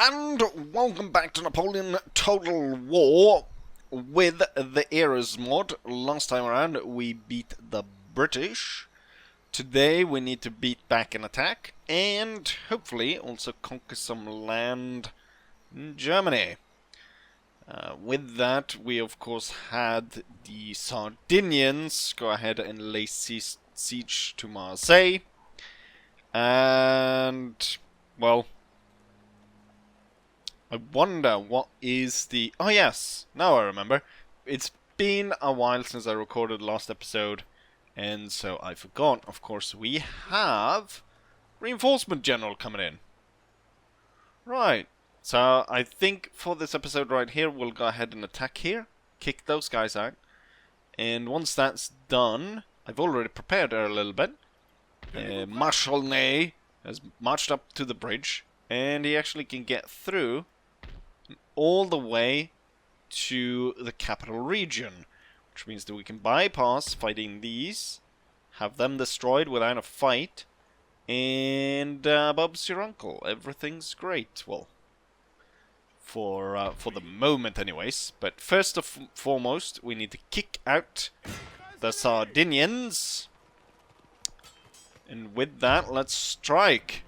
And welcome back to Napoleon Total War with the Eras mod. Last time around we beat the British. Today we need to beat back an attack and hopefully also conquer some land in Germany. With that we of course had the Sardinians go ahead and lay siege to Marseille. And, well, I wonder what is the... Oh yes, now I remember. It's been a while since I recorded last episode, and so I forgot. Of course, we have Reinforcement General coming in. Right, so I think for this episode right here, we'll go ahead and attack here, kick those guys out, and once that's done, I've already prepared her a little bit. Marshal Ney has marched up to the bridge, and he actually can get through all the way to the capital region, which means that we can bypass fighting these, have them destroyed without a fight, and Bob's your uncle. Everything's great. Well, for the moment anyways. But first and foremost, we need to kick out the Sardinians. And with that, let's strike.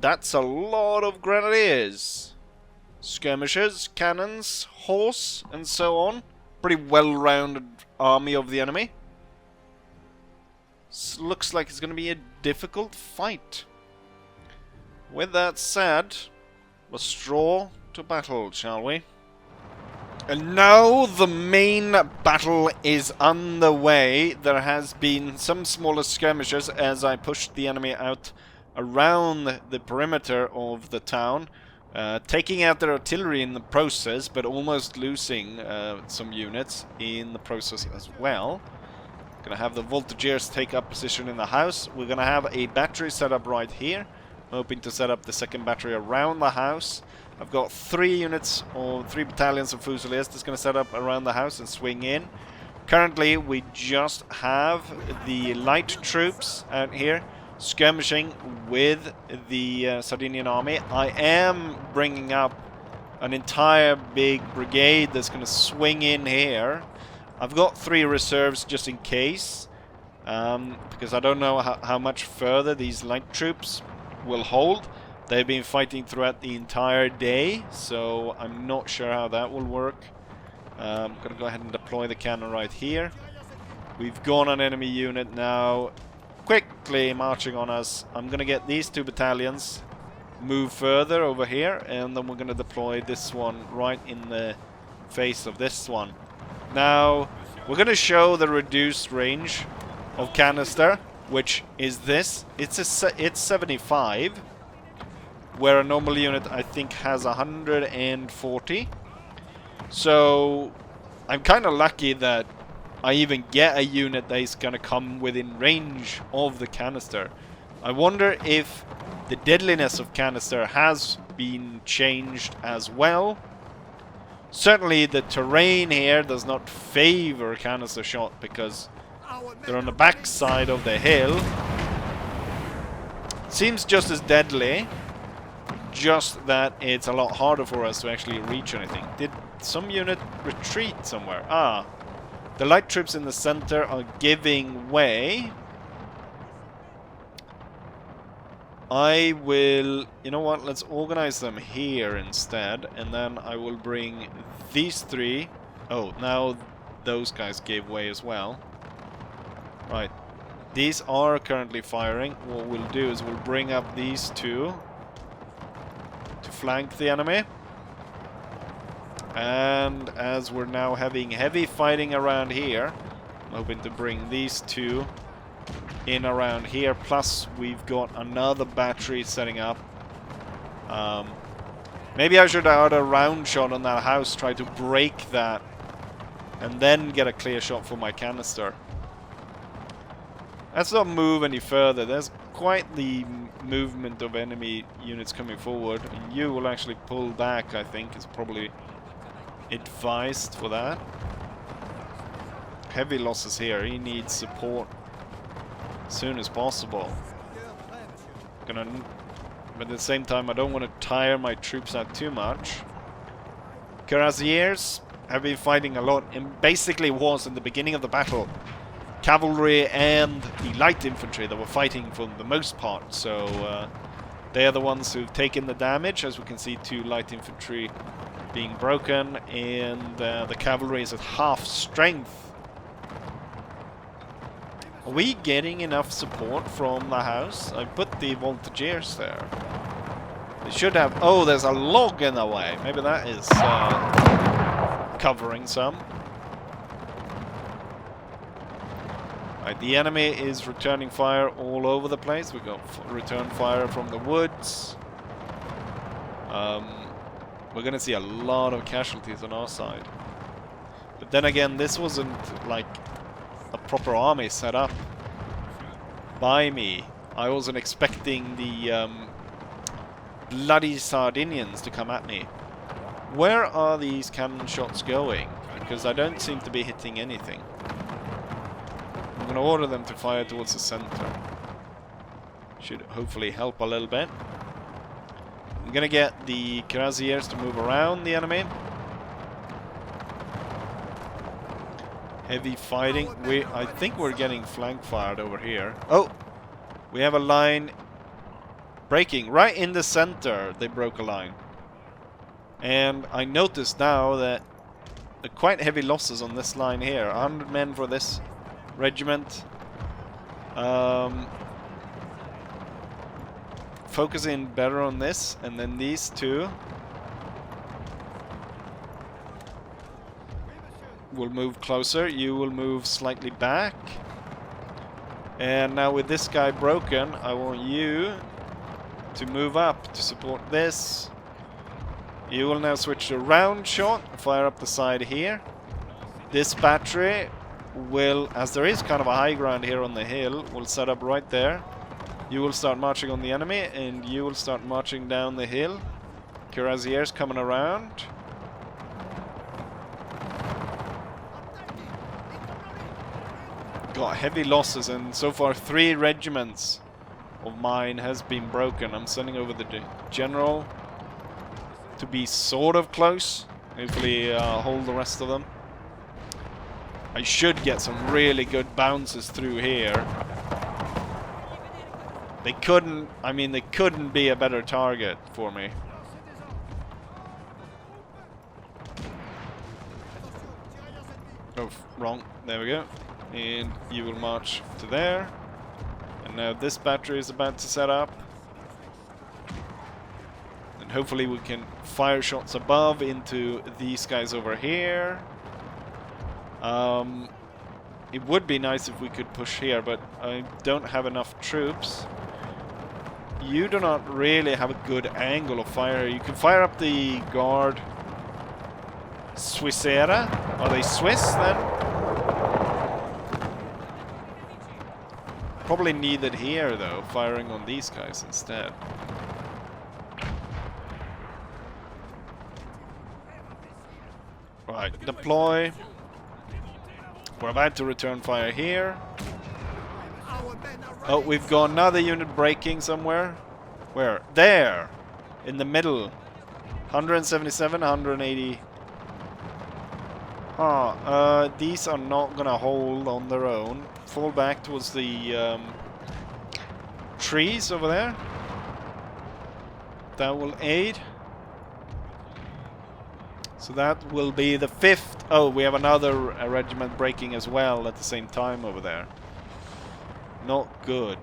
That's a lot of grenadiers. Skirmishers, cannons, horse, and so on. Pretty well-rounded army of the enemy. Looks like it's going to be a difficult fight. With that said, let's draw to battle, shall we? And now the main battle is underway. There has been some smaller skirmishes as I pushed the enemy out around the perimeter of the town, taking out their artillery in the process, but almost losing some units in the process as well. Gonna have the voltigeurs take up position in the house. We're gonna have a battery set up right here. I'm hoping to set up the second battery around the house. I've got 3 units or 3 battalions of Fusiliers that's going to set up around the house and swing in. Currently, we just have the light troops out here skirmishing with the Sardinian army. I am bringing up an entire big brigade that's going to swing in here. I've got 3 reserves just in case, because I don't know how much further these light troops will hold. They've been fighting throughout the entire day, so I'm not sure how that will work. I'm going to go ahead and deploy the cannon right here. We've gone an enemy unit now, quickly marching on us. I'm going to get these 2 battalions, move further over here, and then we're going to deploy this one right in the face of this one. Now, we're going to show the reduced range of canister, which is this. It's 75. Where a normal unit, I think, has 140. So, I'm kind of lucky that I even get a unit that is going to come within range of the canister. I wonder if the deadliness of canister has been changed as well. Certainly, the terrain here does not favor canister shot because they're on the back side of the hill. Seems just as deadly. Just that it's a lot harder for us to actually reach anything. Did some unit retreat somewhere? Ah, the light troops in the center are giving way. I will... You know what? Let's organize them here instead. And then I will bring these 3. Oh, now those guys gave way as well. Right. These are currently firing. What we'll do is we'll bring up these 2. To flank the enemy. And as we're now having heavy fighting around here, I'm hoping to bring these 2 in around here. Plus we've got another battery setting up. Maybe I should have had a round shot on that house, try to break that, and then get a clear shot for my canister. Let's not move any further. There's quite the movement of enemy units coming forward. And you will actually pull back, I think, is probably advised for that. Heavy losses here. He needs support as soon as possible. Gonna But at the same time, I don't want to tire my troops out too much. Cuirassiers have been fighting a lot, and basically was in the beginning of the battle cavalry and the light infantry that were fighting for the most part. So they are the ones who've taken the damage. As we can see, 2 light infantry being broken, and the cavalry is at half strength. Are we getting enough support from the house? I put the voltigeurs there. They should have... Oh, there's a log in the way. Maybe that is covering some. Right, the enemy is returning fire all over the place. We got return fire from the woods. We're going to see a lot of casualties on our side. But then again, this wasn't like a proper army set up by me. I wasn't expecting the bloody Sardinians to come at me. Where are these cannon shots going? Because I don't seem to be hitting anything. I'm going to order them to fire towards the center. Should hopefully help a little bit. I'm going to get the cuirassiers to move around the enemy. Heavy fighting. I think we're getting flank fired over here. Oh! We have a line breaking right in the center. They broke a line. And I noticed now that quite heavy losses on this line here. 100 men for this regiment. Focus in better on this, and then these 2 will move closer. You will move slightly back. And now with this guy broken, I want you to move up to support this. You will now switch to round shot, fire up the side here. This battery will, as there is kind of a high ground here on the hill, will set up right there. You will start marching on the enemy, and you will start marching down the hill. Cuirassiers coming around. Got heavy losses, and so far 3 regiments of mine has been broken. I'm sending over the general to be sort of close. Hopefully hold the rest of them. I should get some really good bounces through here. They couldn't, I mean, they couldn't be a better target for me. Oh, wrong. There we go. And you will march to there. And now this battery is about to set up. And hopefully we can fire shots above into these guys over here. It would be nice if we could push here, but I don't have enough troops. You do not really have a good angle of fire. You can fire up the guard Swissera. Are they Swiss then? Probably needed here though, firing on these guys instead. Right, deploy. We're about to return fire here. Oh, we've got another unit breaking somewhere. Where? There! In the middle. 177, 180. These are not gonna hold on their own. Fall back towards the trees over there. That will aid. So that will be the 5th. Oh, we have another regiment breaking as well at the same time over there. Not good.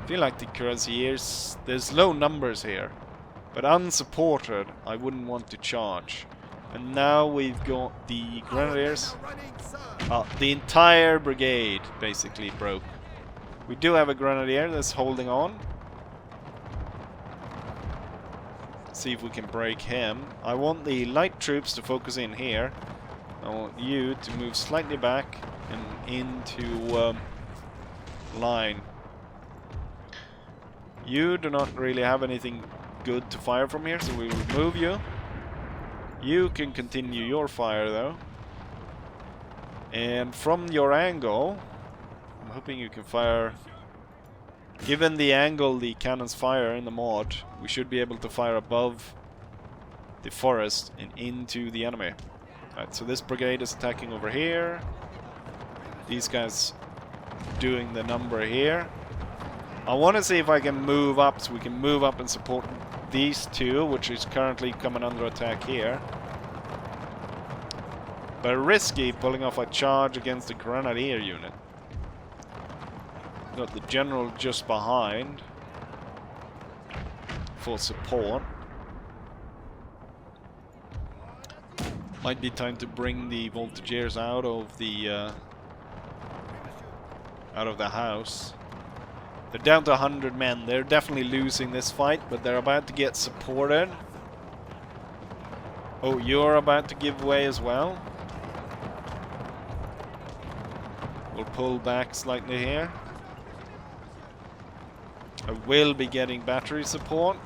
I feel like the cuirassiers, there's low numbers here, but unsupported I wouldn't want to charge. And now we've got the grenadiers. The entire brigade basically broke. We do have a grenadier that's holding on. See if we can break him. I want the light troops to focus in here. I want you to move slightly back and into line. You do not really have anything good to fire from here, so we will move you. You can continue your fire though. And from your angle, I'm hoping you can fire Given the angle the cannons fire in the mod, we should be able to fire above the forest and into the enemy. Right, so this brigade is attacking over here. These guys doing the number here. I want to see if I can move up, so we can move up and support these two, which is currently coming under attack here. But risky pulling off a charge against the grenadier unit. Got the general just behind for support. Might be time to bring the voltigeurs out of the house. They're down to 100 men. They're definitely losing this fight, but they're about to get supported. Oh, you're about to give way as well. We'll pull back slightly here. I will be getting battery support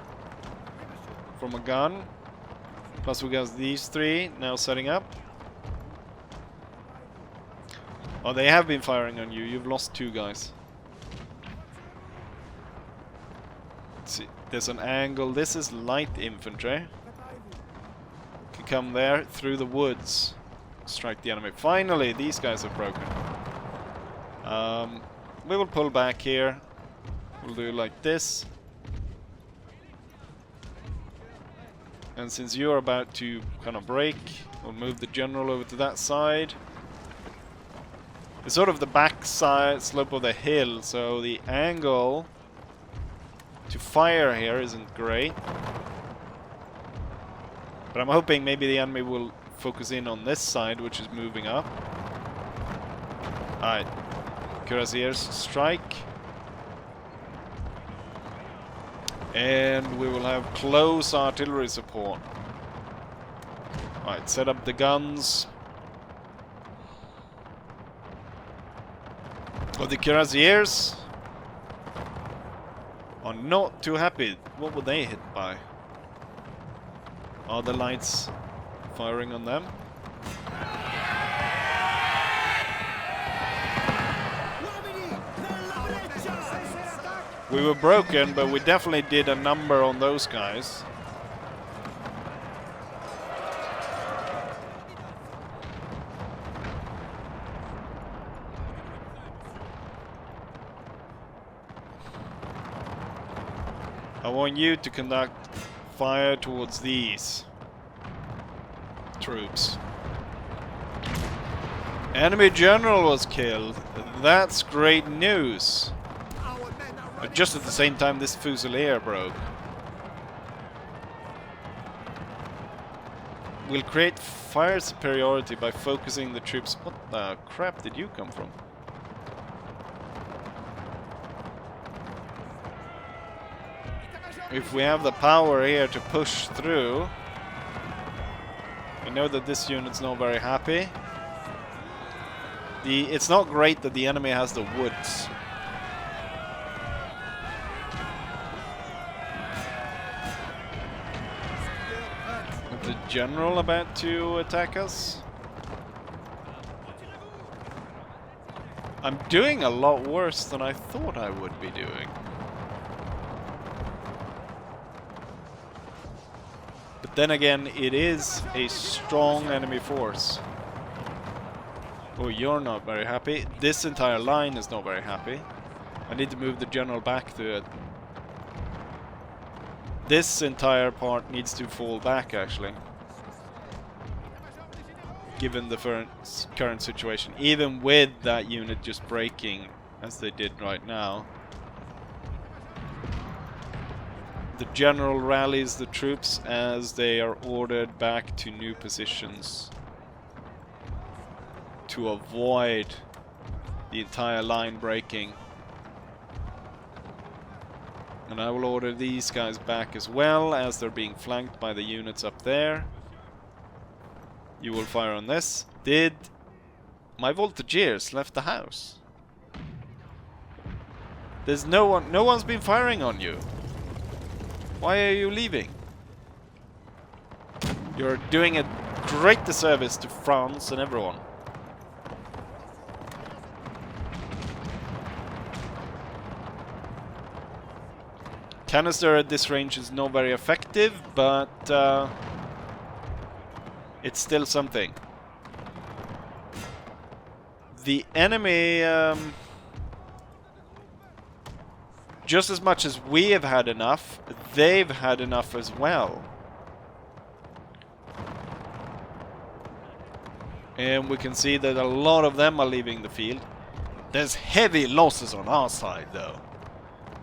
from a gun. Plus we got these three now setting up. Oh, they have been firing on you. You've lost 2 guys. Let's see. There's an angle. This is light infantry. Can come there through the woods. Strike the enemy. Finally, these guys have broken. We will pull back here. We'll do like this. And since you're about to kind of break, we'll move the general over to that side. It's sort of the back side slope of the hill, so the angle to fire here isn't great. But I'm hoping maybe the enemy will focus in on this side, which is moving up. Alright. Cuirassiers strike. And we will have close artillery support. Alright, set up the guns. Well, the Cuirassiers are not too happy. What were they hit by? Are the lights firing on them? We were broken, but we definitely did a number on those guys. I want you to conduct fire towards these troops. Enemy general was killed. That's great news. But just at the same time, this Fusilier broke. We'll create fire superiority by focusing the troops. What the crap did you come from? If we have the power here to push through, I know that this unit's not very happy. It's not great that the enemy has the woods. Is the general about to attack us? I'm doing a lot worse than I thought I would be doing. Then again, it is a strong enemy force. Oh, you're not very happy. This entire line is not very happy. I need to move the general back to it. This entire part needs to fall back, actually. Given the current situation. Even with that unit just breaking, as they did right now. The general rallies the troops as they are ordered back to new positions to avoid the entire line breaking. And I will order these guys back as well as they're being flanked by the units up there. You will fire on this. Did my voltigeurs left the house? There's no one's been firing on you. Why are you leaving? You're doing a great disservice to France and everyone. Canister at this range is not very effective, but it's still something. The enemy, just as much as we have had enough, they've had enough as well. And we can see that a lot of them are leaving the field. There's heavy losses on our side, though.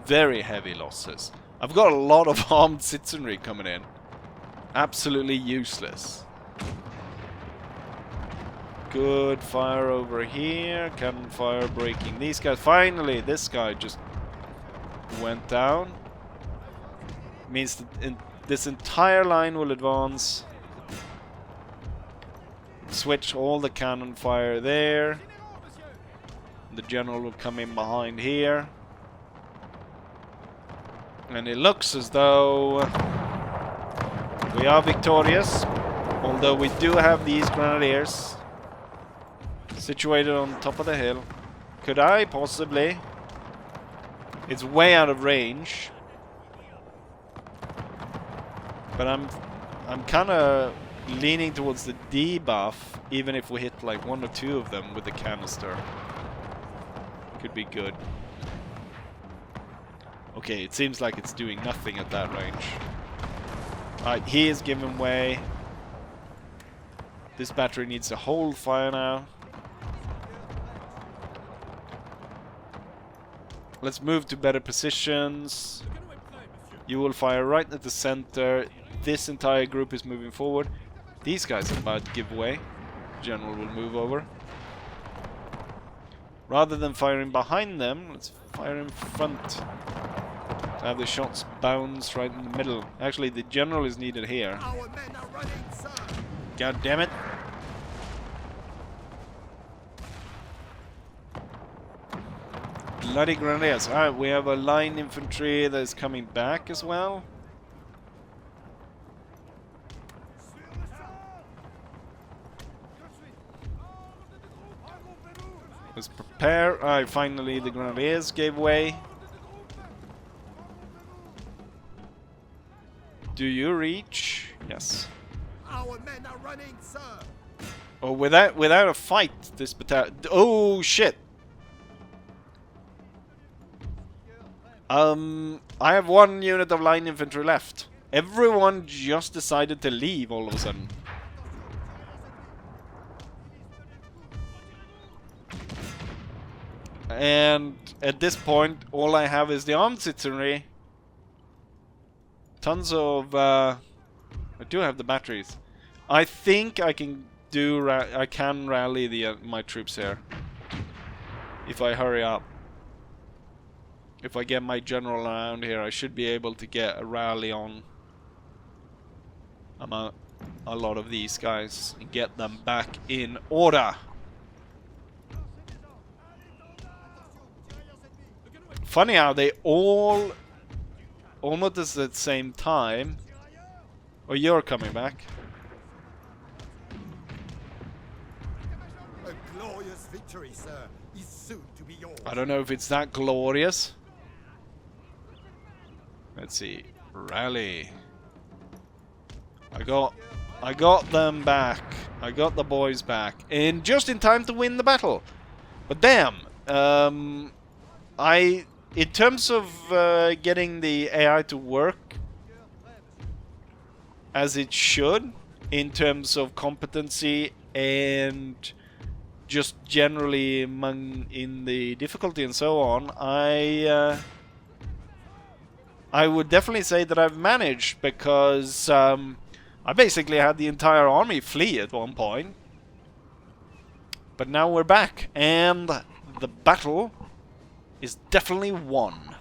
Very heavy losses. I've got a lot of armed citizenry coming in. Absolutely useless. Good fire over here. Cannon fire breaking these guys. Finally, this guy just went down. Means that this entire line will advance. Switch all the cannon fire there. The general will come in behind here. And it looks as though we are victorious. Although we do have these grenadiers situated on top of the hill. Could I possibly? It's way out of range. But I'm kind of leaning towards the debuff, even if we hit like 1 or 2 of them with the canister. Could be good. Okay, it seems like it's doing nothing at that range. Alright, he is giving way. This battery needs to hold fire now. Let's move to better positions. You will fire right at the center. This entire group is moving forward. These guys are about to give way. General will move over. Rather than firing behind them, let's fire in front. Have the shots bounce right in the middle. Actually, the general is needed here. Our men are running, sir. God damn it. Bloody grenadiers. Alright, we have a line infantry that is coming back as well. Let's prepare. Alright, finally the grenadiers gave way. Do you reach? Yes. Our men are running, sir. Oh, without a fight, this battalion. Oh shit. I have 1 unit of line infantry left. Everyone just decided to leave all of a sudden. And at this point, all I have is the armed citizenry. Tons of... I do have the batteries. I think I can do... I can rally the my troops here. If I hurry up. If I get my general around here, I should be able to get a rally on a lot of these guys and get them back in order. Funny how they all almost at the same time. Oh, you're coming back. A glorious victory, sir, is soon to be yours. I don't know if it's that glorious. Let's see. Rally. I got them back. I got the boys back. And just in time to win the battle. But damn. In terms of getting the AI to work as it should, in terms of competency and just generally in the difficulty and so on, I would definitely say that I've managed, because I basically had the entire army flee at one point. But now we're back, and the battle is definitely won.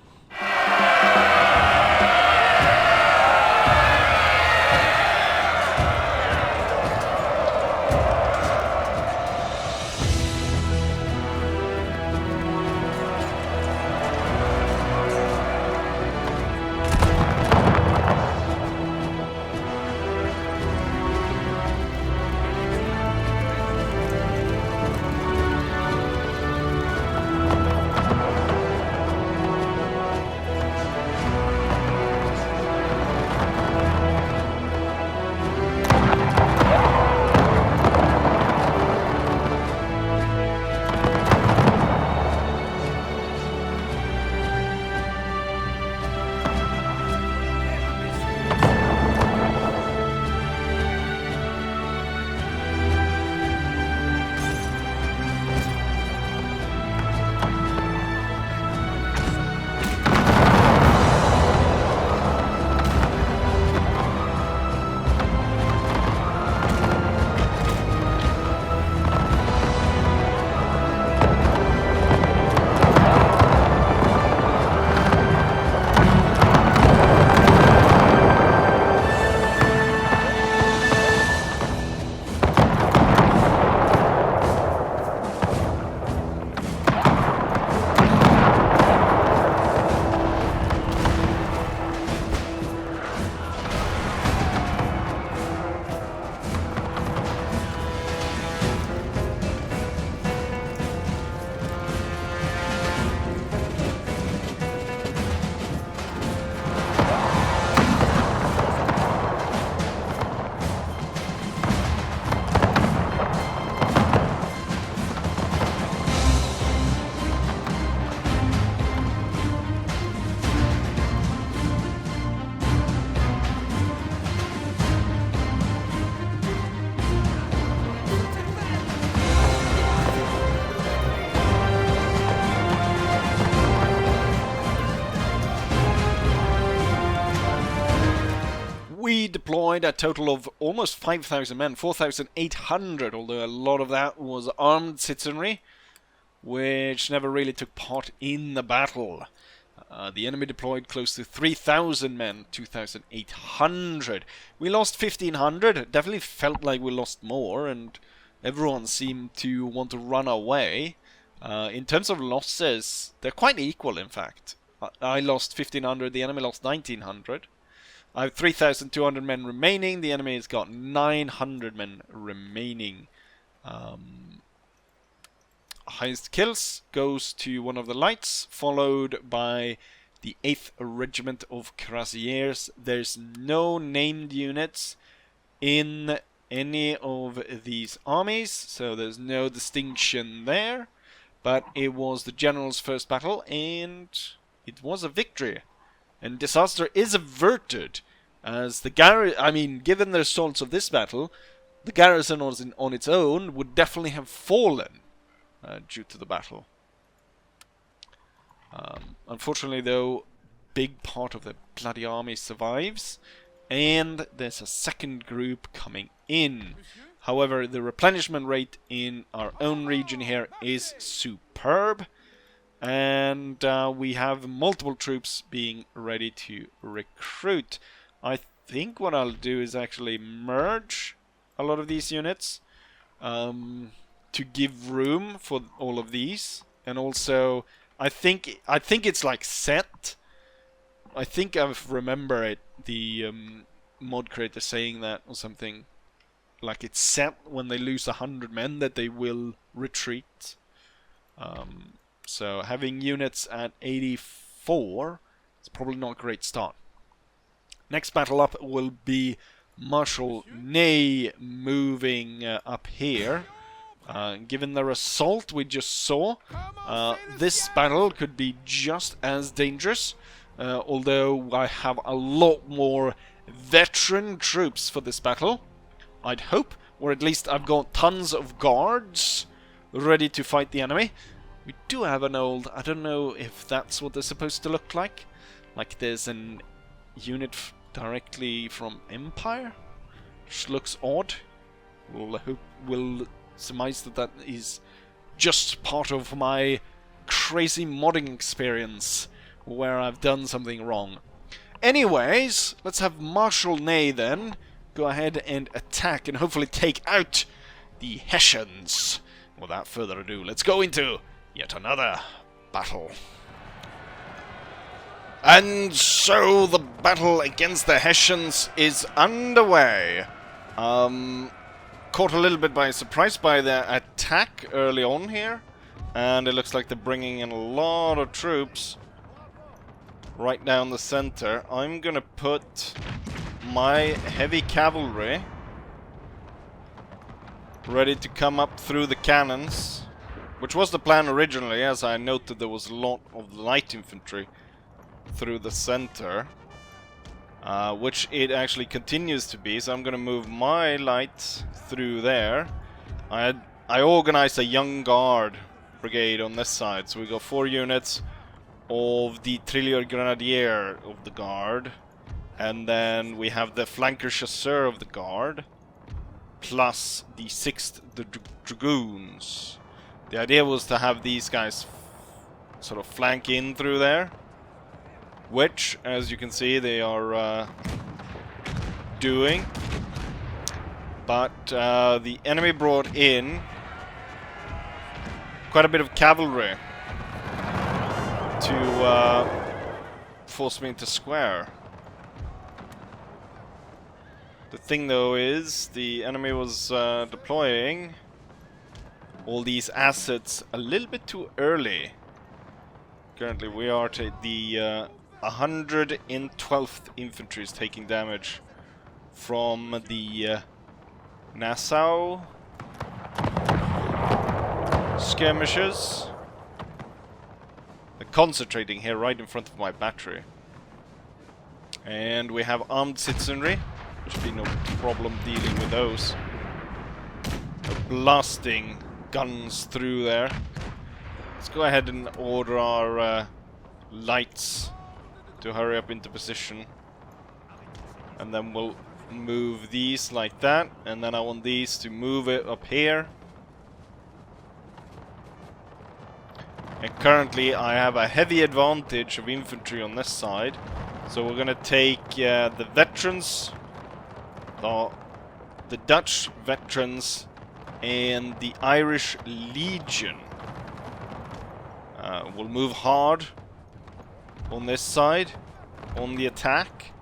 deployed a total of almost 5,000 men, 4,800, although a lot of that was armed citizenry, which never really took part in the battle. The enemy deployed close to 3,000 men, 2,800. We lost 1,500. It definitely felt like we lost more, and everyone seemed to want to run away. In terms of losses, they're quite equal, in fact. I lost 1,500, the enemy lost 1,900. I have 3,200 men remaining, the enemy has got 900 men remaining. Highest kills goes to one of the lights, followed by the 8th Regiment of Cuirassiers. There's no named units in any of these armies, so there's no distinction there. But it was the general's first battle, and it was a victory. And disaster is averted, as the given the results of this battle, the garrison on its own would definitely have fallen. Due to the battle. Unfortunately, though, big part of the bloody army survives, and there's a second group coming in. However, the replenishment rate in our own region here is superb, and we have multiple troops being ready to recruit. I think what I'll do is actually merge a lot of these units. To give room for all of these, and also I think it's like set. I think I remember it, the mod creator saying that or something, like it's set when they lose 100 men that they will retreat. So having units at 84 is probably not a great start. Next battle up will be Marshal Ney moving up here. Given the assault we just saw, this battle could be just as dangerous, although I have a lot more veteran troops for this battle, I'd hope, or at least I've got tons of guards ready to fight the enemy. We do have an old, I don't know if that's what they're supposed to look like there's an unit directly from Empire, which looks odd. We'll surmise that is just part of my crazy modding experience where I've done something wrong. Anyways, let's have Marshal Ney then go ahead and attack and hopefully take out the Hessians. Without further ado, let's go into yet another battle. And so the battle against the Hessians is underway. Caught a little bit by surprise by the attack early on here, and it looks like they're bringing in a lot of troops right down the center. I'm gonna put my heavy cavalry ready to come up through the cannons, which was the plan originally, as I noted there was a lot of light infantry through the center. Which it actually continues to be, so I'm gonna move my lights through there. I organized a young guard brigade on this side, so we got 4 units of the Trillier Grenadier of the guard, and then we have the Flanker Chasseur of the guard, plus the 6th Dragoons. The idea was to have these guys sort of flank in through there, which, as you can see, they are doing. But the enemy brought in quite a bit of cavalry to force me into square. The thing, though, is the enemy was deploying all these assets a little bit too early. Currently, we are the 112th Infantry is taking damage from the Nassau skirmishers. They're concentrating here right in front of my battery. And we have armed citizenry. There should be no problem dealing with those. They're blasting guns through there. Let's go ahead and order our lights to hurry up into position, and then we'll move these like that, and then I want these to move it up here. And currently I have a heavy advantage of infantry on this side. So we're gonna take the veterans, the Dutch veterans, and the Irish Legion. We'll move hard on this side, on the attack.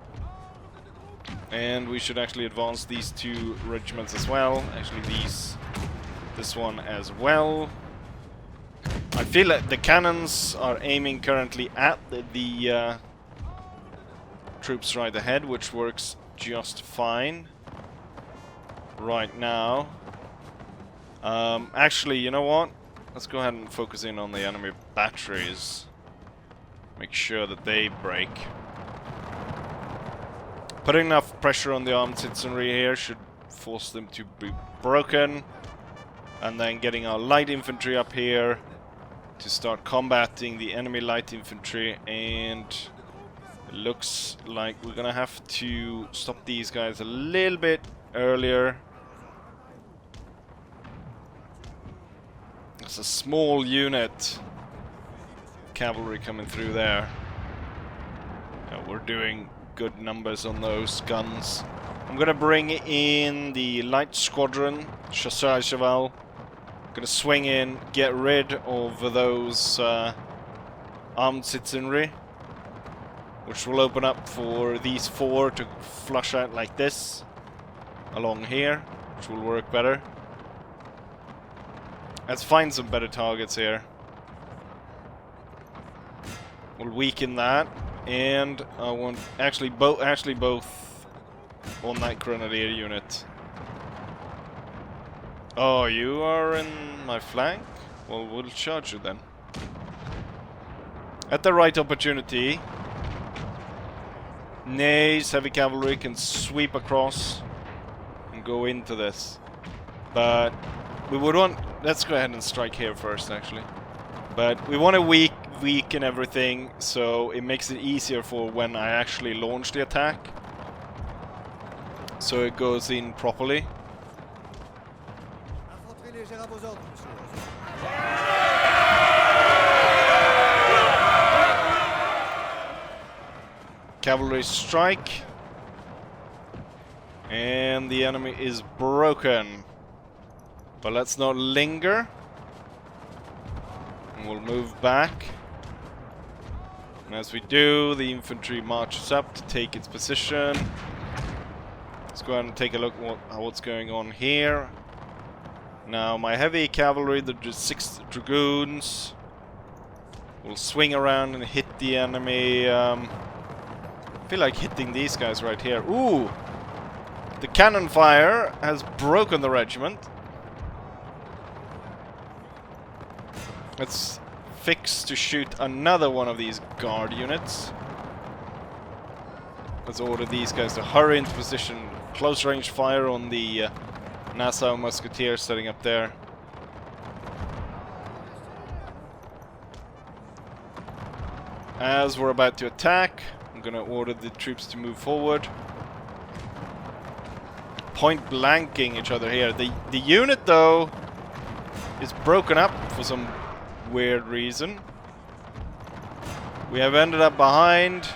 And we should actually advance these 2 regiments as well. Actually this one as well. I feel like the cannons are aiming currently at the troops right ahead, which works just fine right now. Actually, you know what? Let's go ahead and focus in on the enemy batteries. Make sure that they break. Putting enough pressure on the armed citizenry here should force them to be broken. And then getting our light infantry up here to start combating the enemy light infantry. And it looks like we're gonna have to stop these guys a little bit earlier. It's a small unit cavalry coming through there. We're doing good numbers on those guns. I'm gonna bring in the light squadron, Chasseurs Cheval. Gonna swing in, get rid of those armed citizenry, which will open up for these 4 to flush out like this along here, which will work better. Let's find some better targets here. We'll weaken that, and I want actually both on that grenadier unit. Oh, you are in my flank? Well, we'll charge you then. At the right opportunity, Ney's heavy cavalry can sweep across and go into this. But we would want... Let's go ahead and strike here first, actually. But we want to weaken everything, so it makes it easier for when I actually launch the attack. So it goes in properly. Cavalry strike. And the enemy is broken. But let's not linger. And we'll move back. And as we do, the infantry marches up to take its position. Let's go ahead and take a look at what's going on here. Now my heavy cavalry, the 6 dragoons, will swing around and hit the enemy. I feel like hitting these guys right here. Ooh! The cannon fire has broken the regiment. Let's fix to shoot another one of these guard units. Let's order these guys to hurry into position. Close range fire on the Nassau Musketeers setting up there. As we're about to attack, I'm gonna order the troops to move forward. Point blanking each other here. The unit though is broken up for some weird reason. We have ended up behind.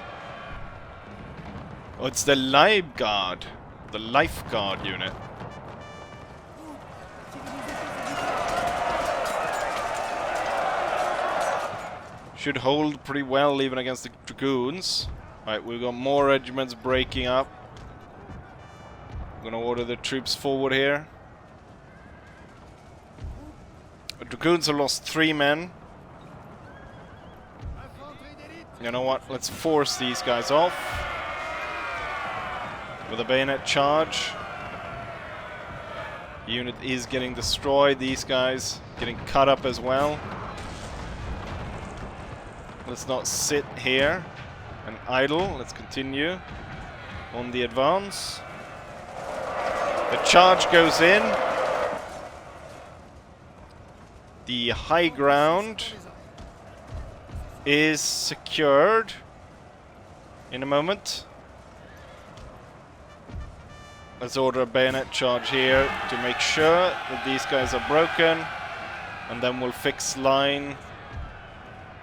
Oh, it's the Leibguard, the Lifeguard unit. Should hold pretty well even against the dragoons. Right, we've got more regiments breaking up. I'm gonna order the troops forward here. The dragoons have lost 3 men. You know what? Let's force these guys off with a bayonet charge. The unit is getting destroyed. These guys getting cut up as well. Let's not sit here and idle. Let's continue on the advance. The charge goes in. The high ground is secured in a moment. Let's order a bayonet charge here to make sure that these guys are broken. And then we'll fix line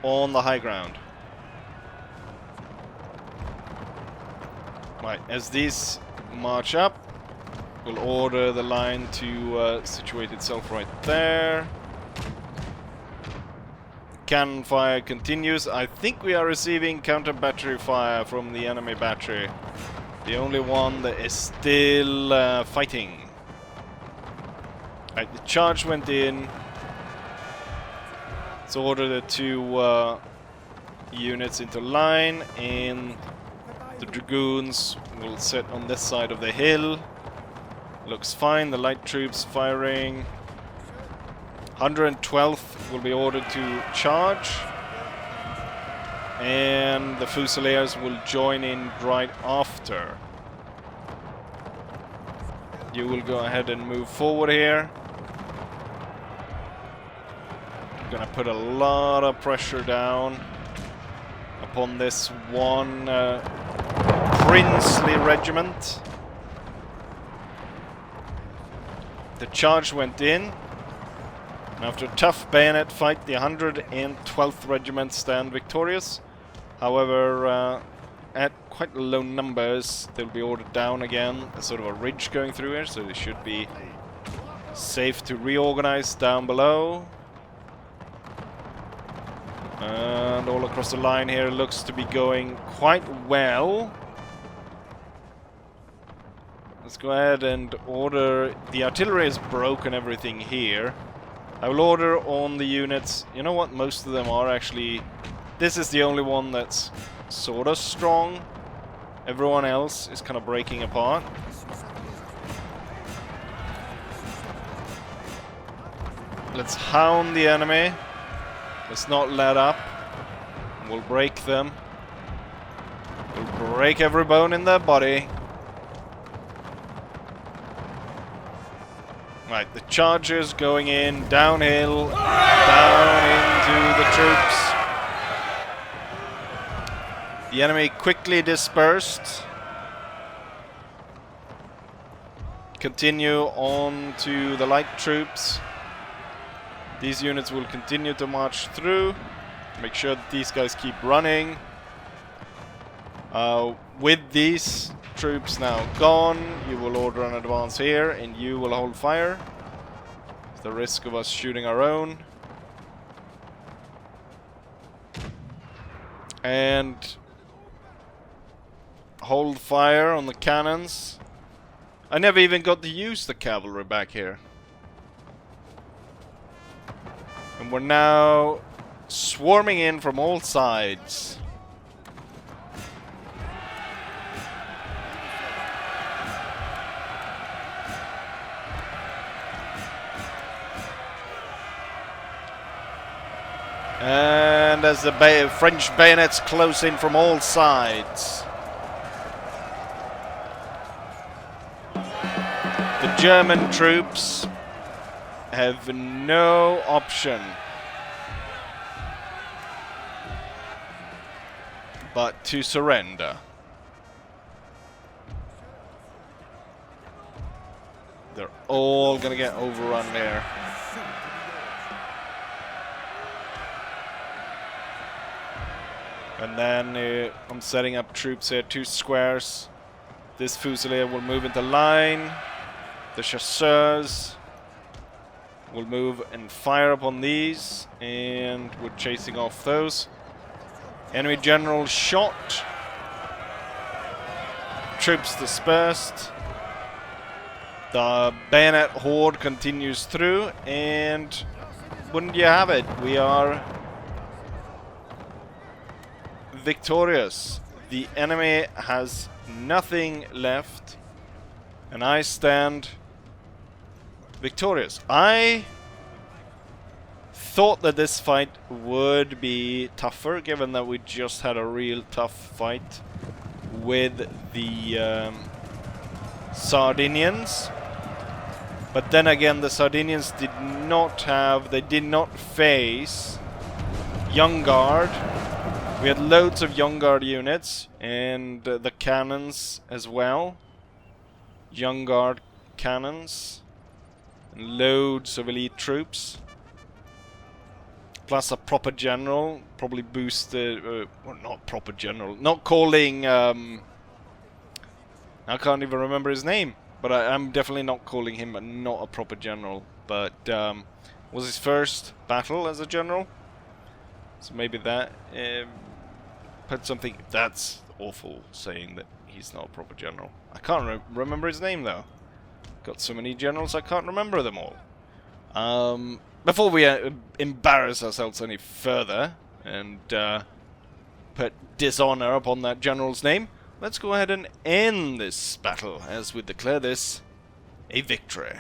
on the high ground. Right, as these march up, we'll order the line to situate itself right there. Cannon fire continues. I think we are receiving counter battery fire from the enemy battery. The only one that is still fighting. Right, the charge went in. Let's order the 2 units into line, and the dragoons will sit on this side of the hill. Looks fine. The light troops firing. 112th will be ordered to charge, and the Fusiliers will join in right after. You will go ahead and move forward here. Gonna put a lot of pressure down upon this one princely regiment. The charge went in. After a tough bayonet fight, the 112th Regiment stand victorious. However, at quite low numbers, they'll be ordered down again. There's sort of a ridge going through here, so they should be safe to reorganize down below. And all across the line here looks to be going quite well. Let's go ahead and order... The artillery has broken everything here. I will order on the units. You know what? Most of them are actually... This is the only one that's sort of strong. Everyone else is kind of breaking apart. Let's hound the enemy. Let's not let up. We'll break them. We'll break every bone in their body. Right, the chargers going in, downhill, down into the troops. The enemy quickly dispersed. Continue on to the light troops. These units will continue to march through. Make sure that these guys keep running. With these troops now gone, you will order an advance here, and you will hold fire. It's the risk of us shooting our own. And hold fire on the cannons. I never even got to use the cavalry back here. And we're now swarming in from all sides. And as the French bayonets close in from all sides. The German troops have no option but to surrender. They're all gonna get overrun there. And then I'm setting up troops here, 2 squares. This Fusilier will move into line. The chasseurs will move and fire upon these, and we're chasing off those. Enemy general shot. Troops dispersed. The bayonet horde continues through, and wouldn't you have it, we are victorious. The enemy has nothing left, and I stand victorious. I thought that this fight would be tougher, given that we just had a real tough fight with the Sardinians. But then again, the Sardinians did not face Young Guard. We had loads of Young Guard units, and the cannons as well. Young Guard cannons. And loads of elite troops. Plus a proper general. Probably boosted... well, not proper general. Not calling... I can't even remember his name. But I'm definitely not calling him not a proper general. But was his first battle as a general. So maybe that... put something... That's awful saying that he's not a proper general. I can't remember his name though. Got so many generals I can't remember them all. Before we embarrass ourselves any further and put dishonor upon that general's name, let's go ahead and end this battle as we declare this a victory.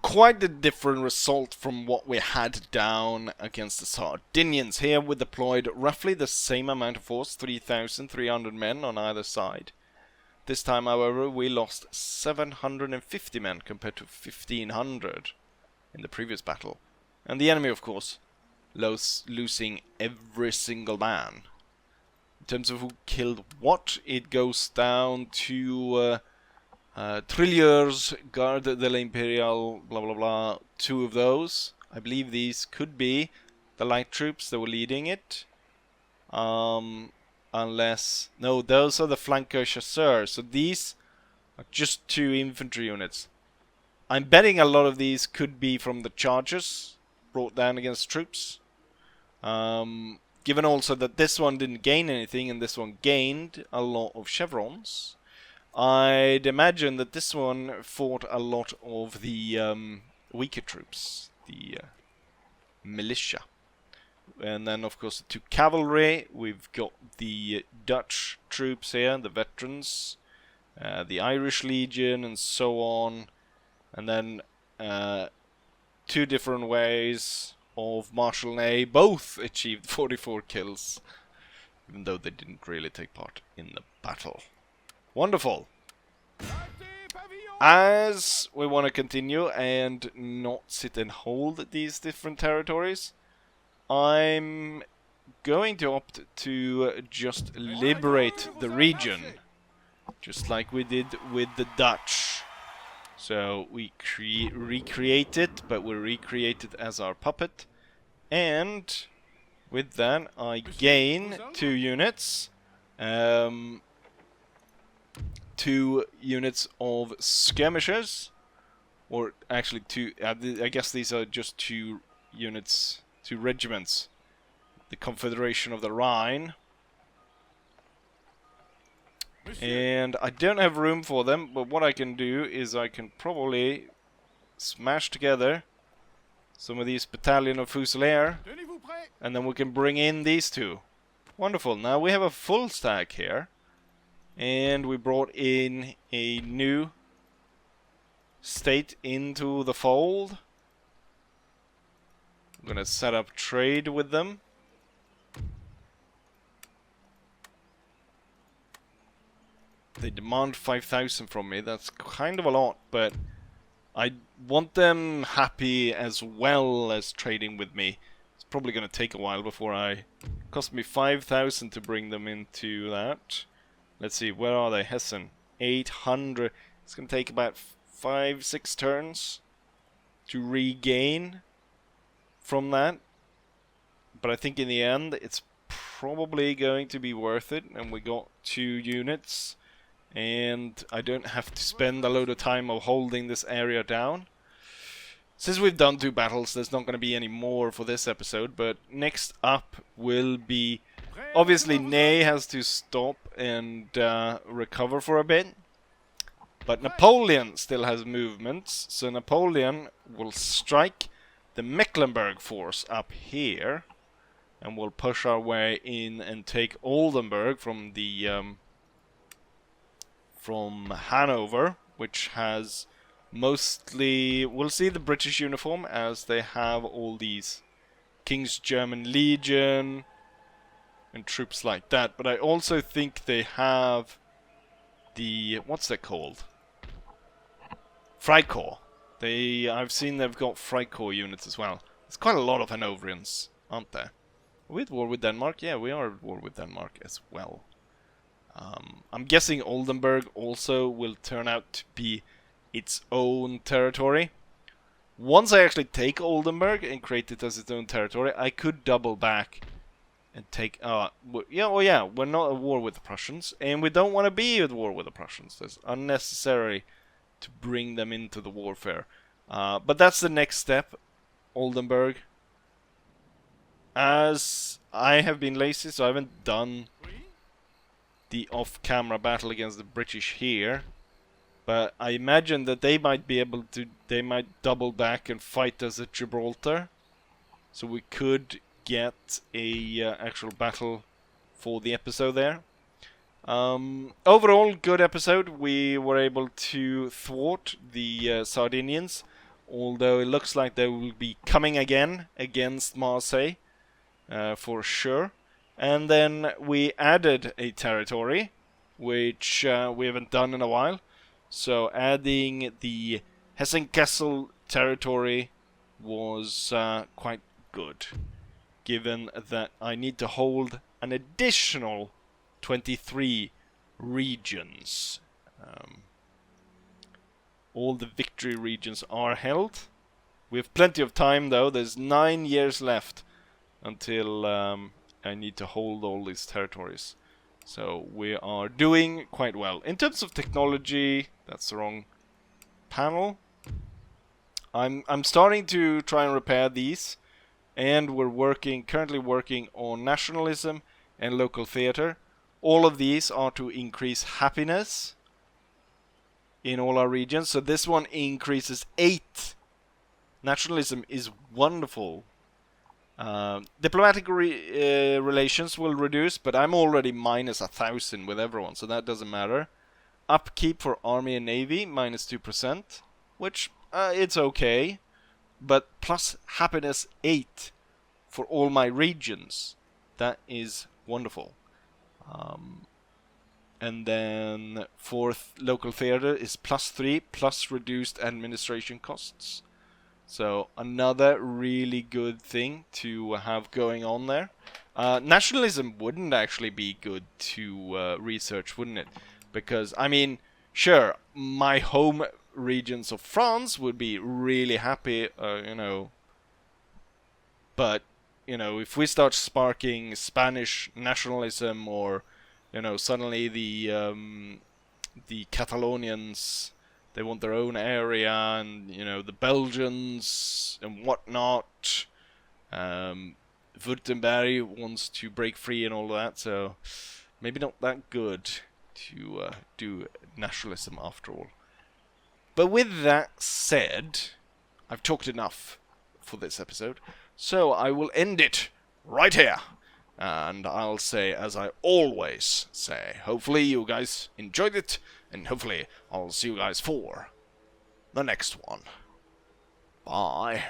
Quite a different result from what we had down against the Sardinians. Here we deployed roughly the same amount of force, 3,300 men on either side. This time, however, we lost 750 men compared to 1,500 in the previous battle. And the enemy, of course, losing every single man. In terms of who killed what, it goes down to... Trilliers, Garde de l'Imperial, blah blah blah, 2 of those. I believe these could be the light troops that were leading it. Unless... No, those are the flanker chasseurs. So these are just 2 infantry units. I'm betting a lot of these could be from the charges brought down against troops. Given also that this one didn't gain anything and this one gained a lot of chevrons. I'd imagine that this one fought a lot of the weaker troops, the militia. And then, of course, the 2 cavalry. We've got the Dutch troops here, the veterans, the Irish Legion, and so on. And then 2 different ways of Marshal Ney. Both achieved 44 kills, even though they didn't really take part in the battle. Wonderful. As we want to continue and not sit and hold these different territories, I'm going to opt to just liberate the region, just like we did with the Dutch. So we recreate it, but we recreate it as our puppet, and with that I gain 2 units. 2 units of skirmishers, Or actually two, I guess these are just 2 units, 2 regiments. The Confederation of the Rhine. And I don't have room for them, but what I can do is I can probably smash together some of these battalion of Fusilier, and then we can bring in these 2. Wonderful. Now we have a full stack here, and we brought in a new state into the fold. I'm gonna set up trade with them. They demand 5,000 from me. That's kind of a lot, but I want them happy as well as trading with me. It's probably going to take a while before it cost me 5,000 to bring them into that. Let's see, where are they? Hessen. 800. It's going to take about 5-6 turns to regain from that. But I think in the end, it's probably going to be worth it. And we got 2 units. And I don't have to spend a load of time of holding this area down. Since we've done 2 battles, there's not going to be any more for this episode. But next up will be... Obviously, Ney has to stop and recover for a bit. But Napoleon still has movements. So Napoleon will strike the Mecklenburg force up here. And we'll push our way in and take Oldenburg from the... from Hanover, which has mostly... We'll see the British uniform as they have all these King's German Legion and troops like that. But I also think they have the... What's that called? Freikorps. I've seen they've got Freikorps units as well. There's quite a lot of Hanoverians, aren't there? Are we at war with Denmark? Yeah, we are at war with Denmark as well. I'm guessing Oldenburg also will turn out to be its own territory. Once I actually take Oldenburg and create it as its own territory, I could double back and take... yeah, we're not at war with the Prussians, and we don't want to be at war with the Prussians. It's unnecessary to bring them into the warfare. But that's the next step, Oldenburg. As I have been lazy, so I haven't done the off-camera battle against the British here, but I imagine that they might be able to, they might double back and fight us at Gibraltar, so we could get a actual battle for the episode there. Overall, good episode. We were able to thwart the Sardinians, although it looks like they will be coming again against Marseille, for sure. And then we added a territory, which we haven't done in a while. So adding the Hessen-Kassel territory was quite good, given that I need to hold an additional 23 regions. All the victory regions are held. We have plenty of time, though. There's 9 years left until... I need to hold all these territories. So we are doing quite well. In terms of technology, that's the wrong panel. I'm starting to try and repair these, and we're currently working on nationalism and local theater. All of these are to increase happiness in all our regions. So this one increases 8. Nationalism is wonderful. Diplomatic relations will reduce, but I'm already minus 1,000 with everyone, so that doesn't matter. Upkeep for army and navy, minus 2%, which it's okay. But plus happiness 8 for all my regions. That is wonderful. And then fourth local theater is plus 3, plus reduced administration costs. So another really good thing to have going on there. Nationalism wouldn't actually be good to research, wouldn't it? Because, I mean, sure, my home regions of France would be really happy, you know. But, you know, if we start sparking Spanish nationalism, or, you know, suddenly the Catalonians, They want their own area, and, you know, the Belgians and whatnot. Württemberg wants to break free and all that, so maybe not that good to do nationalism after all. But with that said, I've talked enough for this episode, so I will end it right here. And I'll say, as I always say, hopefully you guys enjoyed it, and hopefully I'll see you guys for the next one. Bye.